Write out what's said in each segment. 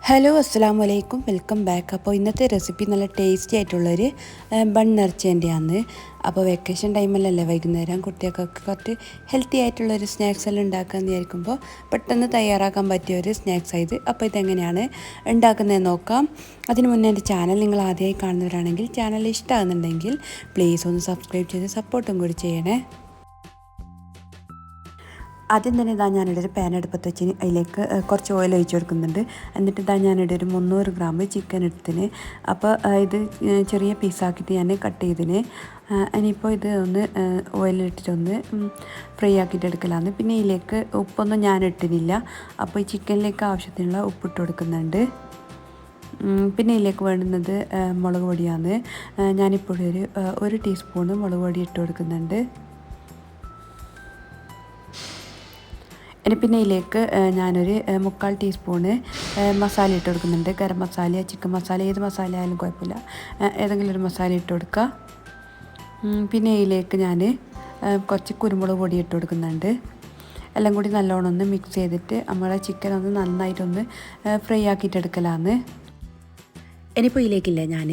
Hello അസ്സലാമു അലൈക്കും, welcome back. അപ്പോൾ ഇന്നത്തെ റെസിപ്പി നല്ല ടേസ്റ്റി ആയിട്ടുള്ളൊരു ബൺ നിറച്ചതിൻ്റെയാണ്. അപ്പോൾ വെക്കേഷൻ ടൈമിലല്ലേ വൈകുന്നേരം കുട്ടികൾക്കൊക്കെ കുറച്ച് ഹെൽത്തി ആയിട്ടുള്ളൊരു സ്നാക്സ് എല്ലാം ഉണ്ടാക്കാമെന്ന് വിചാരിക്കുമ്പോൾ പെട്ടെന്ന് തയ്യാറാക്കാൻ പറ്റിയ ഒരു സ്നാക്സ് ആയത്. അപ്പോൾ ഇതെങ്ങനെയാണ് ഉണ്ടാക്കുന്നതെന്ന് നോക്കാം. അതിന് മുന്നേ എൻ്റെ ചാനൽ നിങ്ങൾ ആദ്യമായി കാണുന്നവരാണെങ്കിൽ ചാനൽ ഇഷ്ടമാകുന്നുണ്ടെങ്കിൽ പ്ലീസ് ഒന്ന് സബ്സ്ക്രൈബ് ചെയ്ത് സപ്പോർട്ടും കൂടി ചെയ്യണേ. ആദ്യം തന്നെ ഞാനിവിടെ ഒരു പാൻ എടുപ്പത്ത് വെച്ച് അതിലേക്ക് കുറച്ച് ഓയിൽ ഒഴിച്ച് കൊടുക്കുന്നുണ്ട്. എന്നിട്ട് ഞാനിവിടെ ഒരു 300 ഗ്രാം ചിക്കൻ എടുത്തിന്. അപ്പോൾ ഇത് ചെറിയ പീസാക്കിയിട്ട് ഞാൻ കട്ട് ചെയ്തിന്. ഇനിയിപ്പോൾ ഇത് ഒന്ന് ഓയിലിട്ടിട്ടൊന്ന് ഫ്രൈ ആക്കിയിട്ട് എടുക്കലാന്ന്. പിന്നെ ഇതിലേക്ക് ഉപ്പൊന്നും ഞാൻ ഇട്ടിനില്ല. അപ്പോൾ ഈ ചിക്കനിലേക്ക് ആവശ്യത്തിനുള്ള ഉപ്പിട്ട് കൊടുക്കുന്നുണ്ട്. പിന്നെ ഇതിലേക്ക് വേണ്ടുന്നത് മുളക് പൊടിയാണ്. ഞാനിപ്പോൾ ഒരു ടീസ്പൂണ് മുളക് പൊടി ഇട്ട് കൊടുക്കുന്നുണ്ട്. പിന്നെ ഇതിലേക്ക് ഞാനൊരു 3/4 ടീസ്പൂണ് മസാല ഇട്ട് കൊടുക്കുന്നുണ്ട്. ഗരം മസാല, ചിക്കൻ മസാല, ഏത് മസാല ആയാലും കുഴപ്പമില്ല, ഏതെങ്കിലും ഒരു മസാല ഇട്ട് കൊടുക്കുക. പിന്നെ ഇതിലേക്ക് ഞാൻ കുറച്ച് കുരുമുളക് പൊടി ഇട്ട് കൊടുക്കുന്നുണ്ട്. എല്ലാം കൂടി നല്ലോണം ഒന്ന് മിക്സ് ചെയ്തിട്ട് നമ്മളെ ചിക്കൻ ഒന്ന് നന്നായിട്ടൊന്ന് ഫ്രൈ ആക്കിയിട്ടെടുക്കലാന്ന്. ഇനിയിപ്പോൾ ഇതിലേക്കില്ല ഞാൻ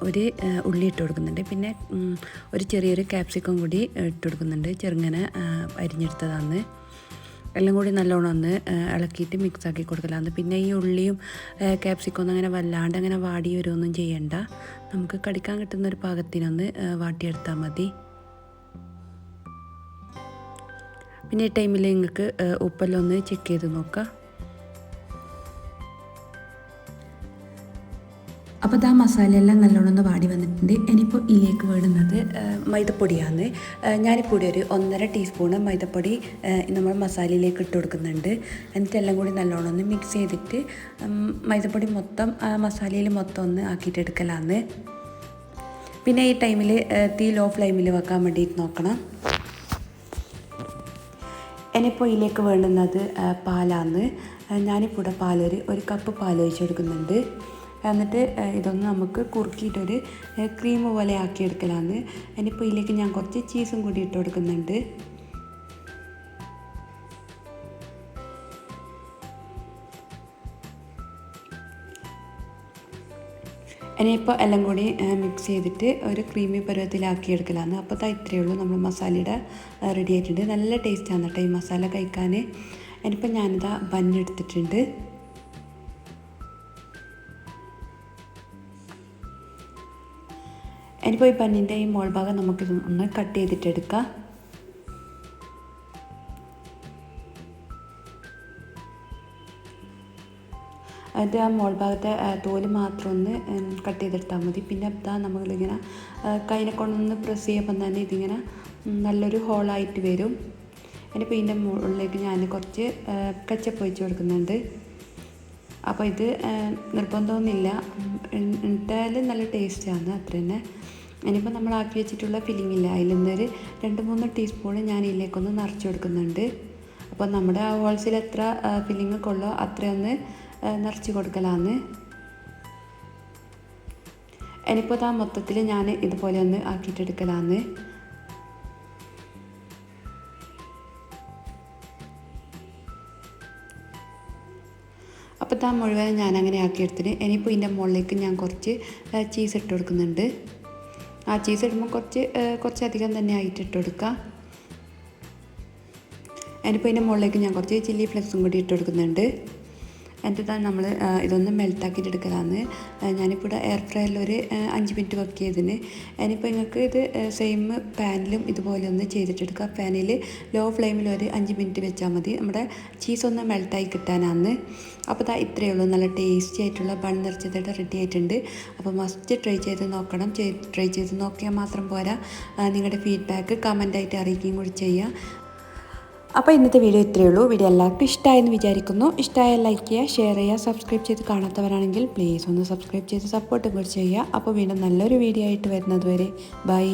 ഒരു ഉള്ളി ഇട്ട് കൊടുക്കുന്നുണ്ട്. പിന്നെ ഒരു ചെറിയൊരു ക്യാപ്സിക്കം കൂടി ഇട്ട് കൊടുക്കുന്നുണ്ട്. ചെറുങ്ങനെ അരിഞ്ഞെടുത്തതാണ്. എല്ലാം കൂടി നല്ലോണം ഒന്ന് ഇളക്കിയിട്ട് മിക്സാക്കി കൊടുക്കലാന്ന്. പിന്നെ ഈ ഉള്ളിയും ക്യാപ്സിക്കം ഒന്നും അങ്ങനെ വല്ലാണ്ട് അങ്ങനെ വാടി വരുമൊന്നും ചെയ്യണ്ട. നമുക്ക് കടിക്കാൻ കിട്ടുന്ന ഒരു പാകത്തിനൊന്ന് വാട്ടിയെടുത്താൽ മതി. പിന്നെ ഈ ടൈമിൽ നിങ്ങൾക്ക് ഉപ്പെല്ലാം ഒന്ന് ചെക്ക് ചെയ്ത് നോക്കാം. അപ്പോൾ മസാലയെല്ലാം നല്ലോണം ഒന്ന് വാടി വന്നിട്ടുണ്ട്. ഇനിയിപ്പോൾ ഇതിലേക്ക് വേണ്ടുന്നത് മൈദപ്പൊടിയാണ്. ഞാനിപ്പോൾ ഒരു 1.5 ടീസ്പൂണ് മൈദപ്പൊടി നമ്മൾ മസാലയിലേക്ക് ഇട്ട് കൊടുക്കുന്നുണ്ട്. എന്നിട്ട് എല്ലാം കൂടി നല്ലോണം ഒന്ന് മിക്സ് ചെയ്തിട്ട് മൈദപ്പൊടി മൊത്തം മസാലയിൽ മൊത്തം ഒന്ന് ആക്കിയിട്ടെടുക്കലാന്ന്. പിന്നെ ഈ ടൈമിൽ തീ ലോ ഫ്ലെയിമിൽ വെക്കാൻ വേണ്ടിയിട്ട് നോക്കണം. ഇനിയിപ്പോൾ ഇതിലേക്ക് വേണ്ടുന്നത് പാലാണ്. ഞാനിപ്പോൾ ഒരു കപ്പ് പാൽ ഒഴിച്ച് കൊടുക്കുന്നുണ്ട്. എന്നിട്ട് ഇതൊന്ന് നമുക്ക് കുറുക്കിയിട്ടൊരു ക്രീം പോലെ ആക്കിയെടുക്കലാന്ന്. ഇനിയിപ്പോൾ ഇതിലേക്ക് ഞാൻ കുറച്ച് ചീസും കൂടി ഇട്ട് കൊടുക്കുന്നുണ്ട്. ഇനിയിപ്പോൾ എല്ലാം കൂടി മിക്സ് ചെയ്തിട്ട് ഒരു ക്രീമി പരുവത്തിലാക്കിയെടുക്കലാന്ന്. അപ്പോൾ ഇത്രയേ ഉള്ളൂ, നമ്മൾ മസാലയുടെ റെഡി ആയിട്ടുണ്ട്. നല്ല ടേസ്റ്റാണ് കേട്ടോ ഈ മസാല കഴിക്കാൻ. ഇനിയിപ്പോൾ ഞാനിതാ ബന്നെടുത്തിട്ടുണ്ട്. ഇനിയിപ്പോൾ ഈ ബന്നിൻ്റെ ഈ മോൾ ഭാഗം നമുക്കിത് ഒന്ന് കട്ട് ചെയ്തിട്ടെടുക്കാം. അത് ആ മോൾ ഭാഗത്തെ തോല് മാത്രം ഒന്ന് കട്ട് ചെയ്തെടുത്താൽ മതി. പിന്നെ നമ്മളിങ്ങനെ കൈനെ കൊണ്ടൊന്ന് പ്രസ് ചെയ്യുമ്പോൾ തന്നെ ഇതിങ്ങനെ നല്ലൊരു ഹോളായിട്ട് വരും. ഇനിയിപ്പോൾ ഇതിൻ്റെ മുകളിലേക്ക് ഞാൻ കുറച്ച് കച്ചപ്പ് ഒഴിച്ച് കൊടുക്കുന്നുണ്ട്. അപ്പോൾ ഇത് നിർബന്ധമൊന്നുമില്ല, ഇട്ടാലും നല്ല ടേസ്റ്റാണ് അത്ര തന്നെ. ഇനിയിപ്പോൾ നമ്മൾ ആക്കി വെച്ചിട്ടുള്ള ഫില്ലിംഗ് ഇല്ല, അതിൽ നിന്നൊരു 2-3 ടീസ്പൂണ് ഞാൻ ഇതിലേക്കൊന്ന് നിറച്ച് കൊടുക്കുന്നുണ്ട്. അപ്പോൾ നമ്മുടെ ആ ഹോൾസിൽ എത്ര ഫില്ലിങ് കൊള്ളോ അത്രയൊന്ന് നിറച്ച് കൊടുക്കലാന്ന്. ഇനിയിപ്പോൾ മൊത്തത്തിൽ ഞാൻ ഇതുപോലെ ഒന്ന് ആക്കിയിട്ടെടുക്കലാന്ന്. അപ്പോൾ മുഴുവൻ ഞാൻ അങ്ങനെ ആക്കിയെടുത്തിന്. ഇനിയിപ്പോൾ ഇതിൻ്റെ മുകളിലേക്ക് ഞാൻ കുറച്ച് ചീസ് ഇട്ട് കൊടുക്കുന്നുണ്ട്. ആ ചീസ് ഇടുമ്പോൾ കുറച്ചധികം തന്നെ ആയിട്ട് ഇട്ട് കൊടുക്കുക. ഇനിയിപ്പോൾ ഇതിൻ്റെ മുകളിലേക്ക് ഞാൻ കുറച്ച് ചില്ലി ഫ്ലെക്സും കൂടി ഇട്ട് കൊടുക്കുന്നുണ്ട്. എന്നിട്ട് നമ്മൾ ഇതൊന്ന് മെൽട്ടാക്കിയിട്ട് എടുക്കലാന്ന്. ഞാനിപ്പോൾ എയർ ഫ്രയറിൽ ഒരു 5 മിനിറ്റ് വർക്ക് ചെയ്തതിന്. ഇനിയിപ്പോൾ നിങ്ങൾക്ക് ഇത് സെയിം പാനിലും ഇതുപോലെ ഒന്ന് ചെയ്തിട്ടെടുക്കുക. പാനിൽ ലോ ഫ്ലെയിമിൽ ഒരു 5 മിനിറ്റ് വെച്ചാൽ മതി, നമ്മുടെ ചീസ് ഒന്ന് മെൽട്ടായി കിട്ടാനാണ്. അപ്പോൾ ഇത്രയേ ഉള്ളൂ, നല്ല ടേസ്റ്റി ആയിട്ടുള്ള ബൺ നിറച്ചതായിട്ട് റെഡി ആയിട്ടുണ്ട്. അപ്പോൾ മസ്റ്റ് ട്രൈ ചെയ്ത് നോക്കണം. ട്രൈ ചെയ്ത് നോക്കിയാൽ മാത്രം പോരാ, നിങ്ങളുടെ ഫീഡ്ബാക്ക് കമൻ്റായിട്ട് അറിയിക്കുകയും കൂടി ചെയ്യുക. അപ്പോൾ ഇന്നത്തെ വീഡിയോ ഇത്രയേ ഉള്ളൂ. വീഡിയോ എല്ലാവർക്കും ഇഷ്ടമായെന്ന് വിചാരിക്കുന്നു. ഇഷ്ടമായാൽ ലൈക്ക് ചെയ്യുക, ഷെയർ ചെയ്യുക. സബ്സ്ക്രൈബ് ചെയ്ത് കാണാത്തവരാണെങ്കിൽ പ്ലീസ് ഒന്ന് സബ്സ്ക്രൈബ് ചെയ്ത് സപ്പോർട്ടും കൂടി ചെയ്യുക. അപ്പോൾ വീണ്ടും നല്ലൊരു വീഡിയോ ആയിട്ട് വരുന്നത് വരെ ബൈ.